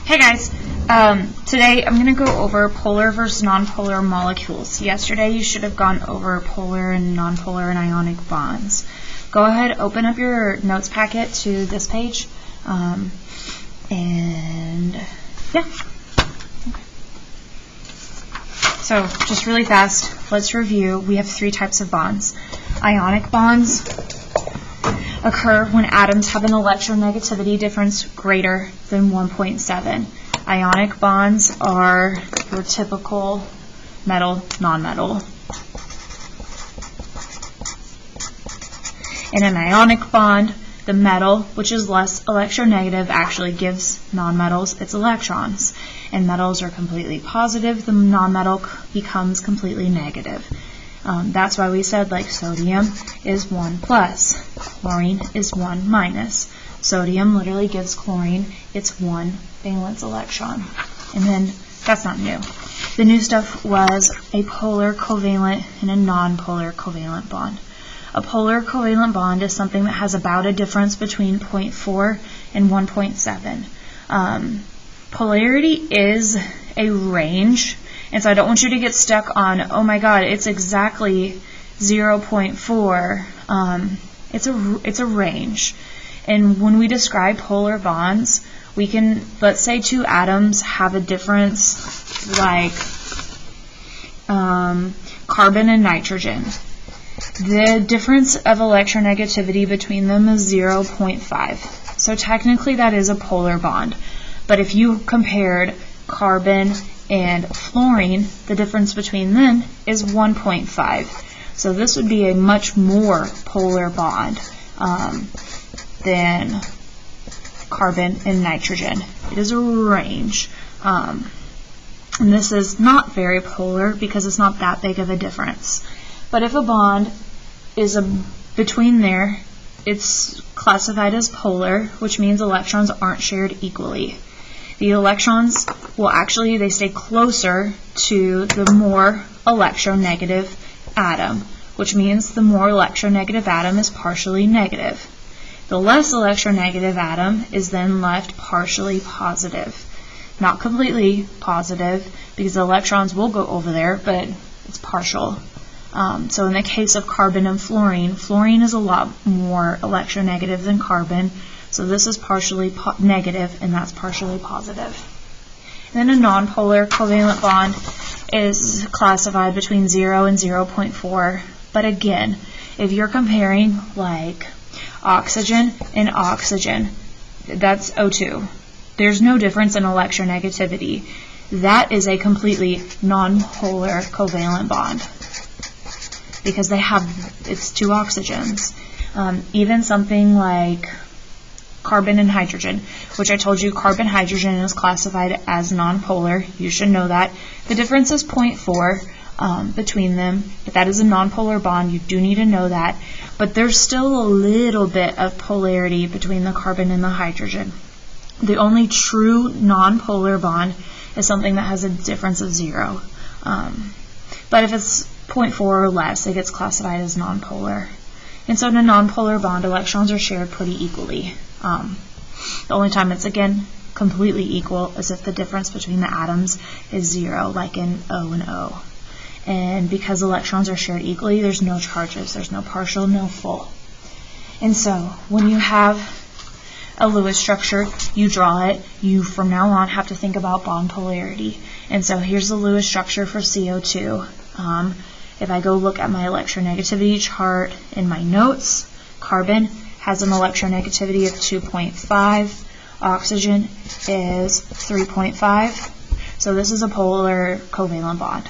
Hey guys, today I'm going to go over polar versus nonpolar molecules. Yesterday you should have gone over polar and nonpolar and ionic bonds. Go ahead, open up your notes packet to this page, and yeah. So just really fast, let's review. We have three types of bonds. Ionic bonds occur when atoms have an electronegativity difference greater than 1.7. Ionic bonds are your typical metal-nonmetal. In an ionic bond, the metal, which is less electronegative, actually gives nonmetals its electrons. And metals are completely positive, the nonmetal becomes completely negative. That's why we said, like, sodium is 1 plus, chlorine is 1 minus. Sodium literally gives chlorine its 1 valence electron. And then, that's not new. The new stuff was a polar covalent and a nonpolar covalent bond. A polar covalent bond is something that has about a difference between 0.4 and 1.7. Polarity is a range. And so I don't want you to get stuck on, oh my god, it's exactly 0.4. It's a range. And when we describe polar bonds, we can, let's say two atoms have a difference like carbon and nitrogen. The difference of electronegativity between them is 0.5. So technically that is a polar bond. But if you compared carbon and fluorine, the difference between them is 1.5. So this would be a much more polar bond than carbon and nitrogen. It is a range. And this is not very polar because it's not that big of a difference. But if a bond is between there, it's classified as polar, which means electrons aren't shared equally. The electrons will actually, they stay closer to the more electronegative atom, which means the more electronegative atom is partially negative. The less electronegative atom is then left partially positive. Not completely positive, because the electrons will go over there, but it's partial. So in the case of carbon and fluorine, fluorine is a lot more electronegative than carbon. So this is partially negative, and that's partially positive. And then a nonpolar covalent bond is classified between 0 and 0.4. But again, if you're comparing like oxygen and oxygen, that's O2. There's no difference in electronegativity. That is a completely nonpolar covalent bond because it's two oxygens. Even something like carbon and hydrogen, which I told you carbon-hydrogen is classified as nonpolar. You should know that. The difference is 0.4 between them, but that is a nonpolar bond. You do need to know that. But there's still a little bit of polarity between the carbon and the hydrogen. The only true nonpolar bond is something that has a difference of 0. But if it's 0.4 or less, it gets classified as nonpolar. And so in a nonpolar bond, electrons are shared pretty equally. The only time it's, again, completely equal is if the difference between the atoms is 0, like in O and O. And because electrons are shared equally, there's no charges. There's no partial, no full. And so when you have a Lewis structure, you draw it. You, from now on, have to think about bond polarity. And so here's the Lewis structure for CO2. If I go look at my electronegativity chart in my notes, carbon has an electronegativity of 2.5. Oxygen is 3.5. So this is a polar covalent bond.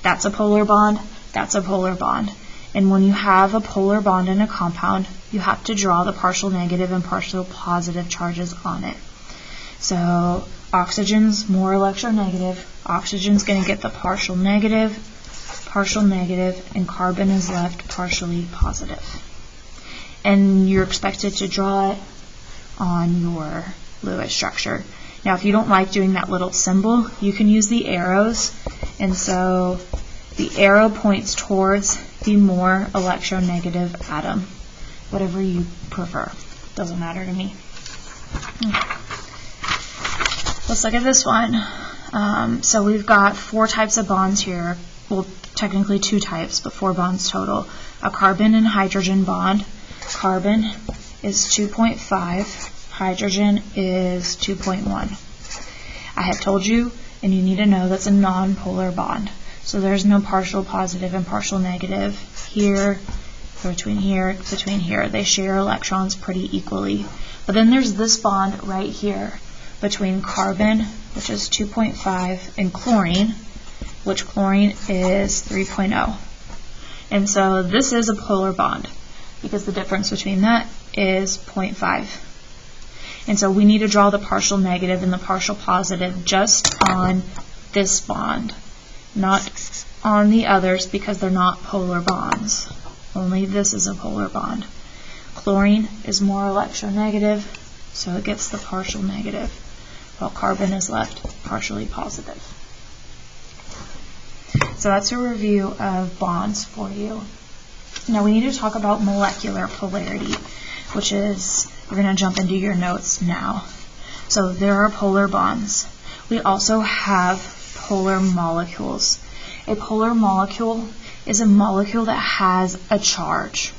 That's a polar bond. That's a polar bond. And when you have a polar bond in a compound, you have to draw the partial negative and partial positive charges on it. So oxygen's more electronegative. Oxygen's going to get the partial negative, and carbon is left partially positive. And you're expected to draw it on your Lewis structure. Now, if you don't like doing that little symbol, you can use the arrows. And so the arrow points towards the more electronegative atom. Whatever you prefer. Doesn't matter to me. Let's look at this one. So we've got 4 types of bonds here. Well, technically 2 types, but 4 bonds total. A carbon and hydrogen bond. Carbon is 2.5. Hydrogen is 2.1. I have told you, and you need to know, that's a non-polar bond. So there's no partial positive and partial negative here, between here, between here. They share electrons pretty equally. But then there's this bond right here between carbon, which is 2.5, and chlorine, which chlorine is 3.0. And so this is a polar bond because the difference between that is 0.5. And so we need to draw the partial negative and the partial positive just on this bond, not on the others because they're not polar bonds. Only this is a polar bond. Chlorine is more electronegative, so it gets the partial negative, while carbon is left partially positive. So that's a review of bonds for you. Now we need to talk about molecular polarity, which is, we're going to jump into your notes now. So there are polar bonds. We also have polar molecules. A polar molecule is a molecule that has a charge.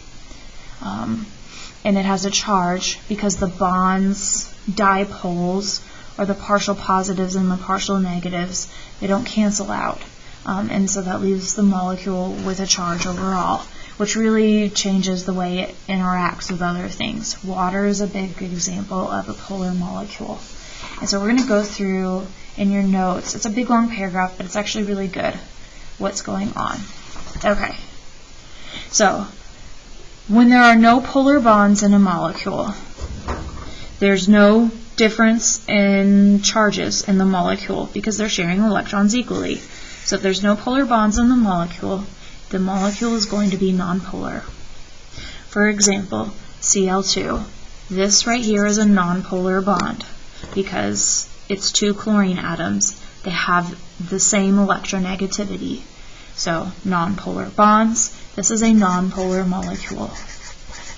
And it has a charge because the bonds, dipoles, or the partial positives and the partial negatives, they don't cancel out. And so that leaves the molecule with a charge overall, which really changes the way it interacts with other things. Water is a big example of a polar molecule. And so we're going to go through in your notes. It's a big long paragraph, but it's actually really good what's going on. Okay. So, when there are no polar bonds in a molecule, there's no difference in charges in the molecule because they're sharing electrons equally. So if there's no polar bonds in the molecule is going to be nonpolar. For example, Cl2. This right here is a nonpolar bond because it's 2 chlorine atoms. They have the same electronegativity. So nonpolar bonds, this is a nonpolar molecule,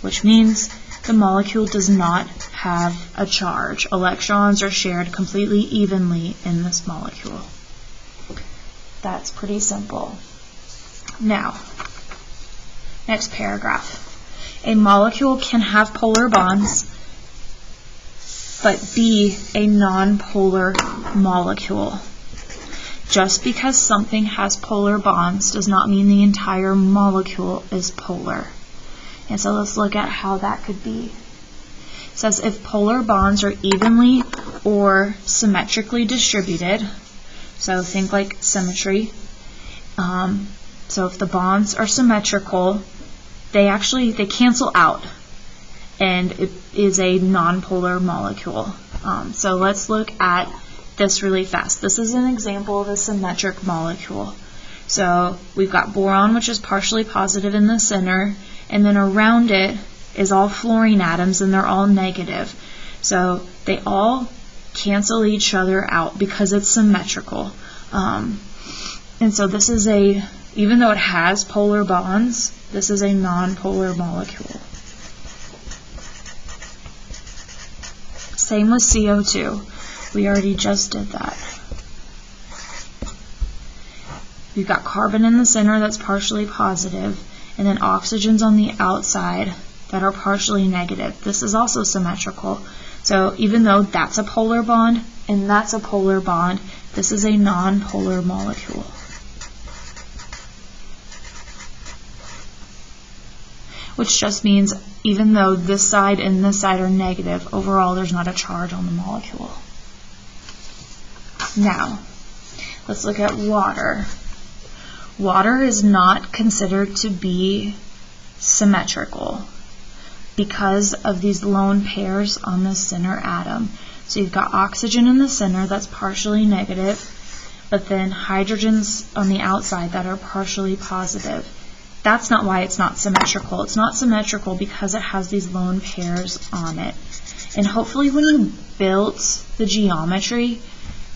which means the molecule does not have a charge. Electrons are shared completely evenly in this molecule. That's pretty simple. Now, next paragraph. A molecule can have polar bonds, but be a nonpolar molecule. Just because something has polar bonds does not mean the entire molecule is polar. And so let's look at how that could be. It says if polar bonds are evenly or symmetrically distributed, so think like symmetry. So if the bonds are symmetrical, they cancel out, and it is a nonpolar molecule. So let's look at this really fast. This is an example of a symmetric molecule. So we've got boron, which is partially positive in the center, and then around it is all fluorine atoms, and they're all negative. So they all cancel each other out because it's symmetrical. And so this is even though it has polar bonds, this is a nonpolar molecule. Same with CO2. We already just did that. We've got carbon in the center that's partially positive, and then oxygens on the outside that are partially negative. This is also symmetrical. So even though that's a polar bond and that's a polar bond, this is a nonpolar molecule. Which just means even though this side and this side are negative, overall there's not a charge on the molecule. Now, let's look at water. Water is not considered to be symmetrical because of these lone pairs on the center atom. So you've got oxygen in the center that's partially negative, but then hydrogens on the outside that are partially positive. That's not why it's not symmetrical. It's not symmetrical because it has these lone pairs on it. And hopefully when you built the geometry,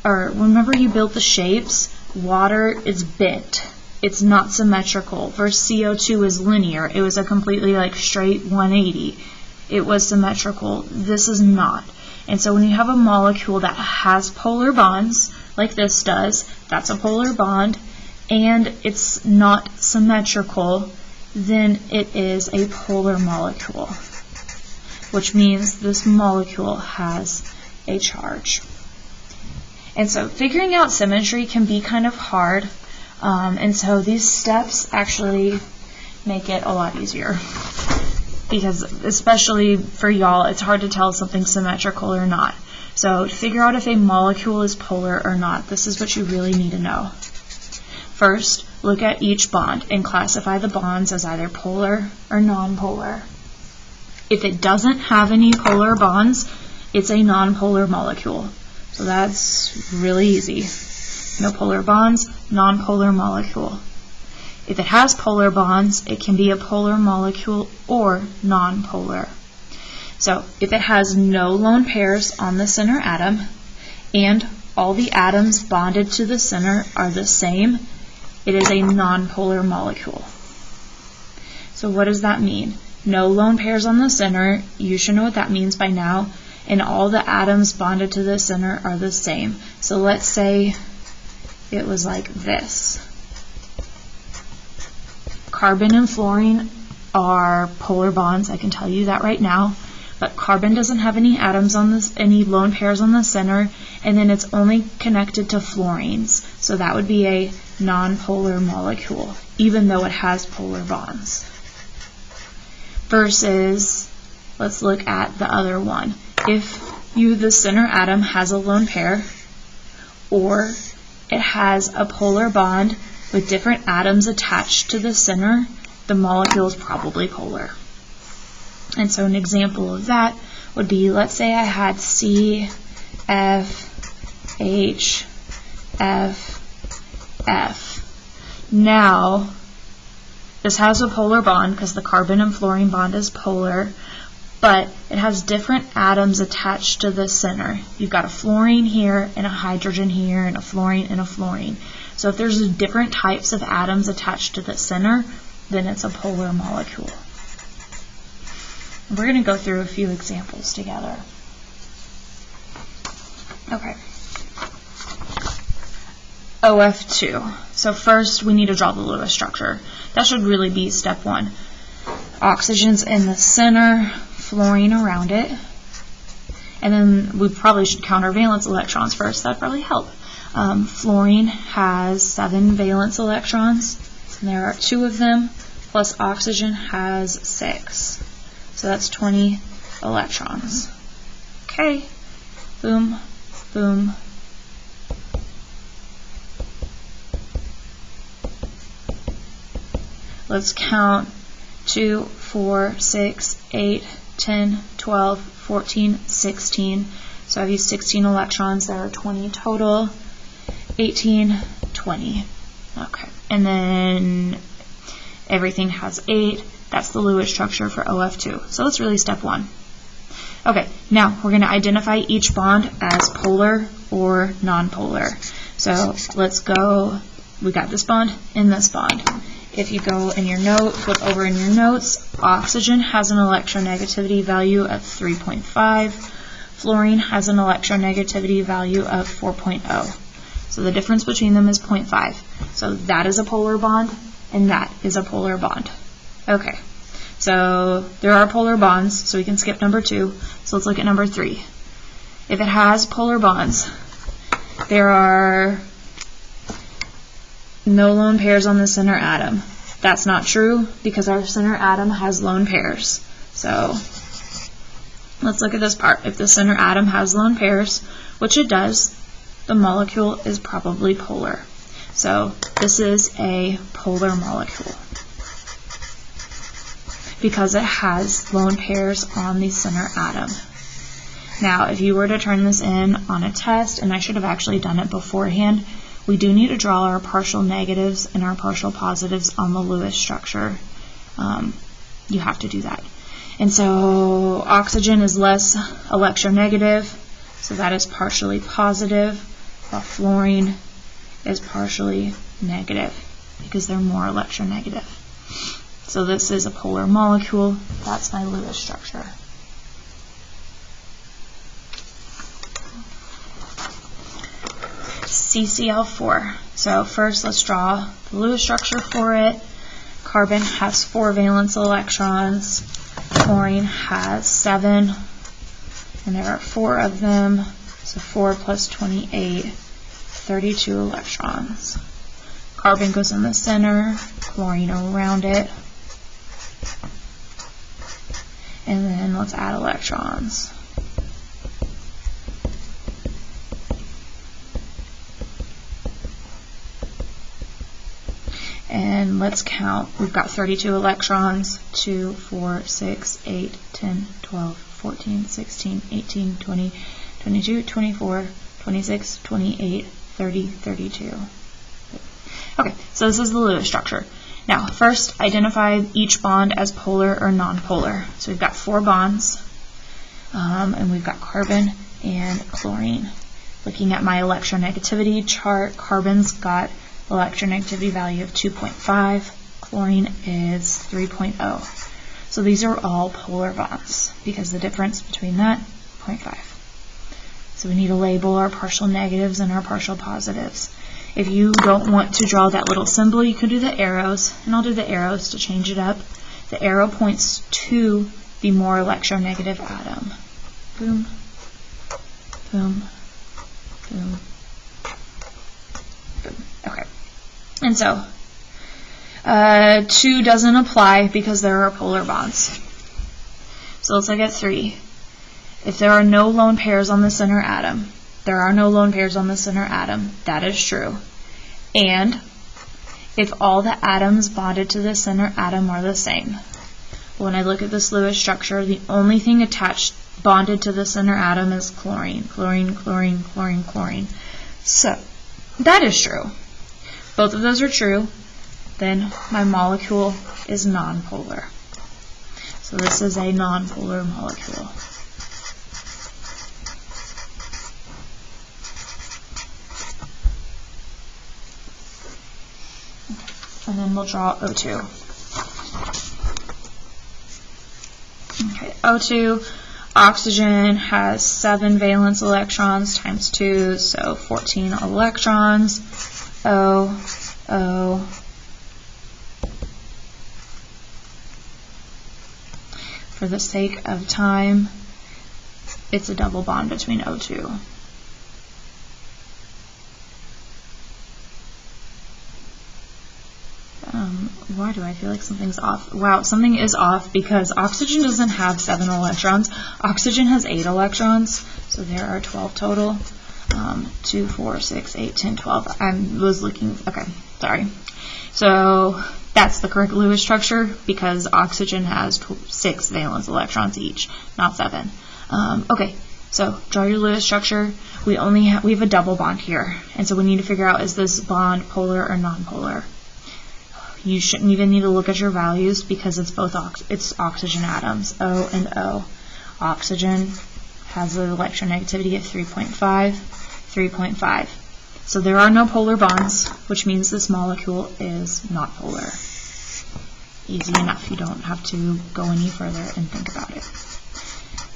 or whenever you built the shapes, water is bent. It's not symmetrical. Versus CO2 is linear. It was a completely straight 180. It was symmetrical. This is not. And so when you have a molecule that has polar bonds, like this does, that's a polar bond, and it's not symmetrical, then it is a polar molecule, which means this molecule has a charge. And so figuring out symmetry can be kind of hard, and so these steps actually make it a lot easier. Because especially for y'all, it's hard to tell if something's symmetrical or not. So to figure out if a molecule is polar or not, this is what you really need to know. First, look at each bond and classify the bonds as either polar or nonpolar. If it doesn't have any polar bonds, it's a nonpolar molecule. So that's really easy. No polar bonds, nonpolar molecule. If it has polar bonds, it can be a polar molecule or nonpolar. So if it has no lone pairs on the center atom and all the atoms bonded to the center are the same, it is a nonpolar molecule. So what does that mean? No lone pairs on the center, you should know what that means by now, and all the atoms bonded to the center are the same. So let's say it was like this. Carbon and fluorine are polar bonds, I can tell you that right now, but carbon doesn't have any atoms on this, any lone pairs on the center, and then it's only connected to fluorines, so that would be a nonpolar molecule, even though it has polar bonds. Versus, let's look at the other one. If the center atom has a lone pair, or it has a polar bond with different atoms attached to the center, the molecule is probably polar. And so an example of that would be, let's say I had C, F, H, F, F. Now, this has a polar bond because the carbon and fluorine bond is polar, but it has different atoms attached to the center. You've got a fluorine here, and a hydrogen here, and a fluorine, and a fluorine. So if there's different types of atoms attached to the center, then it's a polar molecule. We're going to go through a few examples together. Okay. OF2. So first we need to draw the Lewis structure. That should really be step one. Oxygen's in the center, fluorine around it. And then we probably should count our valence electrons first. That'd probably help. Fluorine has 7 valence electrons, and there are 2 of them, plus oxygen has 6. So that's 20 electrons. Okay, boom, boom. Let's count 2, 4, 6, 8, 10, 12, 14, 16. So I have used 16 electrons. There are 20 total. 18, 20. Okay, and then everything has 8. That's the Lewis structure for OF2. So that's really step one. Okay, now we're going to identify each bond as polar or nonpolar. So let's go, we got this bond and this bond. If you go in your note, flip over in your notes, oxygen has an electronegativity value of 3.5. Fluorine has an electronegativity value of 4.0. So the difference between them is 0.5. So that is a polar bond, and that is a polar bond. Okay, so there are polar bonds, so we can skip number 2. So let's look at number 3. If it has polar bonds, there are no lone pairs on the center atom. That's not true because our center atom has lone pairs. So let's look at this part. If the center atom has lone pairs, which it does, the molecule is probably polar. So this is a polar molecule because it has lone pairs on the center atom. Now, if you were to turn this in on a test, and I should have actually done it beforehand, we do need to draw our partial negatives and our partial positives on the Lewis structure. You have to do that. And so oxygen is less electronegative, so that is partially positive, while fluorine is partially negative because they're more electronegative. So this is a polar molecule. That's my Lewis structure. CCl4. So first let's draw the Lewis structure for it. Carbon has 4 valence electrons. Chlorine has 7. And there are 4 of them. So 4 plus 28, 32 electrons. Carbon goes in the center, chlorine around it. And then let's add electrons. And let's count. We've got 32 electrons. 2, 4, 6, 8, 10, 12, 14, 16, 18, 20, 22, 24, 26, 28, 30, 32. Okay, so this is the Lewis structure. Now, first, identify each bond as polar or nonpolar. So we've got 4 bonds, and we've got carbon and chlorine. Looking at my electronegativity chart, carbon's got electronegativity value of 2.5, chlorine is 3.0. So these are all polar bonds because the difference between that, 0.5. So we need to label our partial negatives and our partial positives. If you don't want to draw that little symbol, you can do the arrows, and I'll do the arrows to change it up. The arrow points to the more electronegative atom. Boom, boom, boom, boom. Okay. And so, 2 doesn't apply because there are polar bonds. So let's look at 3. If there are no lone pairs on the center atom, there are no lone pairs on the center atom. That is true. And if all the atoms bonded to the center atom are the same. When I look at this Lewis structure, the only thing bonded to the center atom is chlorine. Chlorine, chlorine, chlorine, chlorine. So, that is true. Both of those are true. Then my molecule is nonpolar. So this is a nonpolar molecule. And then we'll draw O2. Okay, O2, oxygen has 7 valence electrons times 2, so 14 electrons. O. For the sake of time, it's a double bond between O2. Why do I feel like something's off? Wow, something is off because oxygen doesn't have 7 electrons. Oxygen has 8 electrons, so there are 12 total. 2, 4, 6, 8, 10, 12. I was looking, okay, sorry. So that's the correct Lewis structure because oxygen has 6 valence electrons each, not 7. Okay, so draw your Lewis structure. We have a double bond here, and so we need to figure out, is this bond polar or nonpolar? You shouldn't even need to look at your values because it's both it's oxygen atoms, O and O. Oxygen has an electronegativity of 3.5, 3.5. So there are no polar bonds, which means this molecule is not polar. Easy enough. You don't have to go any further and think about it.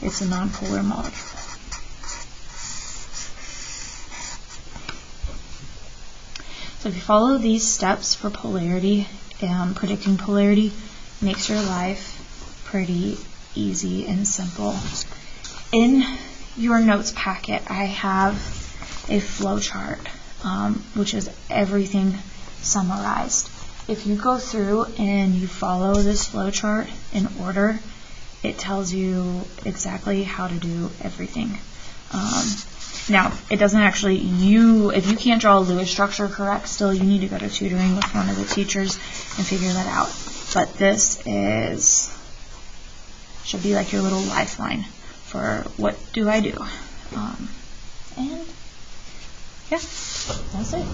It's a nonpolar molecule. So if you follow these steps for polarity, predicting polarity makes your life pretty easy and simple. In your notes packet, I have a flow chart, which is everything summarized. If you go through and you follow this flow chart in order, it tells you exactly how to do everything. Now, it doesn't actually, if you can't draw a Lewis structure correct, still you need to go to tutoring with one of the teachers and figure that out. But this should be like your little lifeline for what do I do. And yeah, that's it.